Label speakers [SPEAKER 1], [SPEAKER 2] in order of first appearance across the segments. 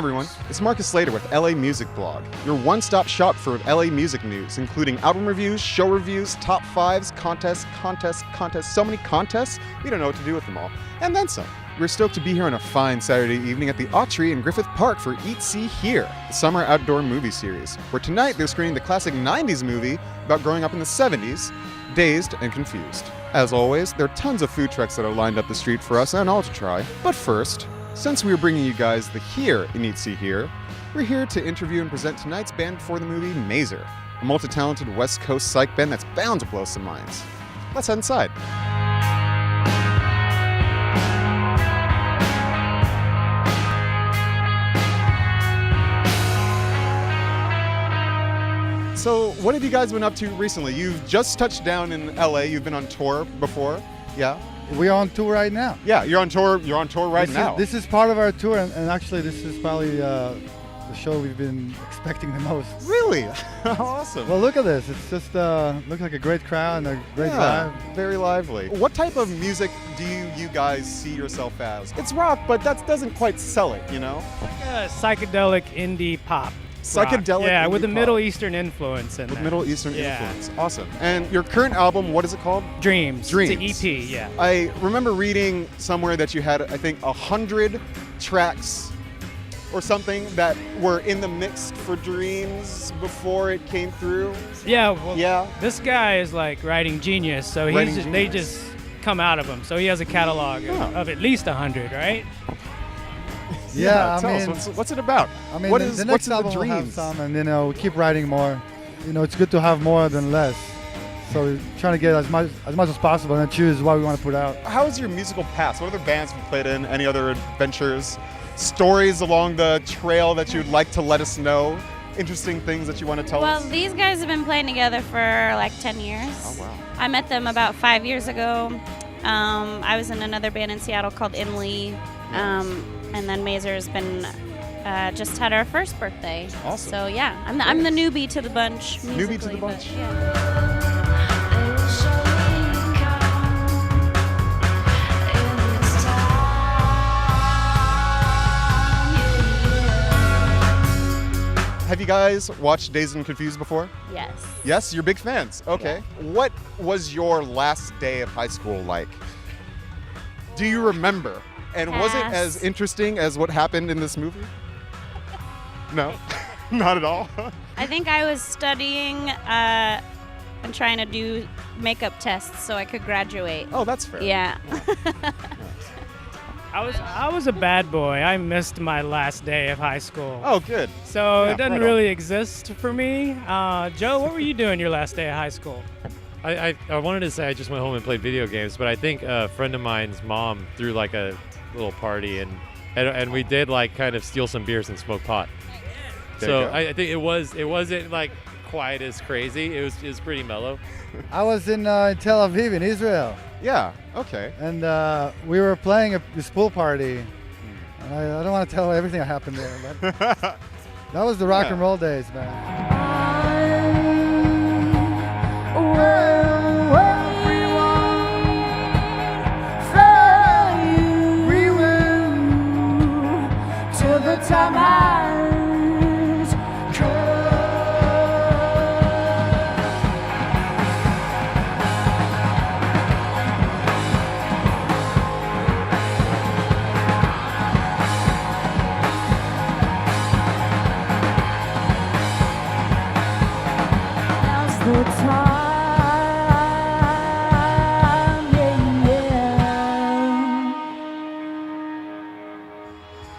[SPEAKER 1] everyone, it's Marcus Slater with LA Music Blog, your one-stop shop for LA music news, including album reviews, show reviews, top fives, contests, so many contests, we don't know what to do with them all, and then some. We're stoked to be here on a fine Saturday evening at the Autry in Griffith Park for EatSeeHear, the summer outdoor movie series, where tonight they're screening the classic 90s movie about growing up in the 70s, Dazed and Confused. As always, there are tons of food trucks that are lined up the street for us and all to try. But first, since we are bringing you guys the here in EatSeeHear, we're here to interview and present tonight's band for the movie, Maszer, a multi-talented West Coast psych band that's bound to blow some minds. Let's head inside. So, what have you guys been up to recently? You've just touched down in LA. You've been on tour before, yeah?
[SPEAKER 2] We're on tour right now.
[SPEAKER 1] Yeah, you're on tour. You're on tour right now.
[SPEAKER 2] This is part of our tour, and actually, this is probably the show we've been expecting the most.
[SPEAKER 1] Really? Awesome.
[SPEAKER 2] Well, look at this. It's just looks like a great crowd and a great vibe.
[SPEAKER 1] Very lively. What type of music do you guys see yourself as? It's rock, but that doesn't quite sell it, you know?
[SPEAKER 3] Psychedelic indie pop.
[SPEAKER 1] Psychedelic,
[SPEAKER 3] yeah, with a
[SPEAKER 1] pop.
[SPEAKER 3] Middle Eastern influence in
[SPEAKER 1] With
[SPEAKER 3] there.
[SPEAKER 1] Middle Eastern influence. Awesome. And your current album, what is it called?
[SPEAKER 3] Dreams.
[SPEAKER 1] Dreams.
[SPEAKER 3] It's an EP, yeah.
[SPEAKER 1] I remember reading somewhere that you had, I think, 100 tracks or something that were in the mix for Dreams before it came through.
[SPEAKER 3] Yeah, well,
[SPEAKER 1] Yeah.
[SPEAKER 3] this guy is like writing genius, so they just come out of him. So he has a catalog of at least 100, right?
[SPEAKER 2] Yeah,
[SPEAKER 1] tell us, what's it about?
[SPEAKER 2] I mean,
[SPEAKER 1] what's
[SPEAKER 2] the next
[SPEAKER 1] in the
[SPEAKER 2] album will have
[SPEAKER 1] Dreams?
[SPEAKER 2] some, and we keep writing more. It's good to have more than less. So we're trying to get as much as possible and then choose what we want to put out.
[SPEAKER 1] How is your musical past? What other bands have you played in? Any other adventures? Stories along the trail that you'd like to let us know? Interesting things that you want to tell us?
[SPEAKER 4] Well, these guys have been playing together for like 10 years.
[SPEAKER 1] Oh, wow.
[SPEAKER 4] I met them about 5 years ago. I was in another band in Seattle called Emily. And then Maszer has been just had our first birthday.
[SPEAKER 1] Awesome.
[SPEAKER 4] So yeah, I'm the newbie to the bunch.
[SPEAKER 1] Newbie to the
[SPEAKER 4] musically,
[SPEAKER 1] bunch.
[SPEAKER 4] but, yeah.
[SPEAKER 1] Have you guys watched Dazed and Confused before?
[SPEAKER 4] Yes.
[SPEAKER 1] Yes, you're big fans. Okay.
[SPEAKER 4] Yeah.
[SPEAKER 1] What was your last day of high school like? Do you remember? And was it as
[SPEAKER 4] Pass.
[SPEAKER 1] interesting as what happened in this movie? No, not at all.
[SPEAKER 4] I think I was studying and trying to do makeup tests so I could graduate.
[SPEAKER 1] Oh, that's fair.
[SPEAKER 4] Yeah.
[SPEAKER 3] I was a bad boy. I missed my last day of high school.
[SPEAKER 1] Oh, good.
[SPEAKER 3] So
[SPEAKER 1] Yeah,
[SPEAKER 3] it doesn't
[SPEAKER 1] right on.
[SPEAKER 3] really exist for me. Joe, what were you doing your last day of high school?
[SPEAKER 5] I wanted to say I just went home and played video games, but I think a friend of mine's mom threw like a little party and we did like kind of steal some beers and smoke pot.
[SPEAKER 1] There you
[SPEAKER 5] So
[SPEAKER 1] go.
[SPEAKER 5] I think it wasn't like quite as crazy. It was pretty mellow.
[SPEAKER 2] I was in Tel Aviv in Israel,
[SPEAKER 1] Yeah, okay.
[SPEAKER 2] and we were playing this pool party. And I don't want to tell everything that happened there, but that was the rock and roll days, man.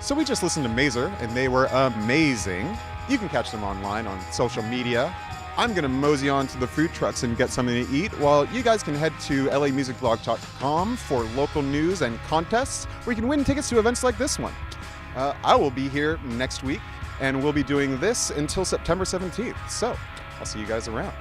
[SPEAKER 1] So we just listened to Maszer, and they were amazing. You can catch them online on social media. I'm going to mosey on to the food trucks and get something to eat, while you guys can head to lamusicblog.com for local news and contests where you can win tickets to events like this one. I will be here next week, and we'll be doing this until September 17th. So I'll see you guys around.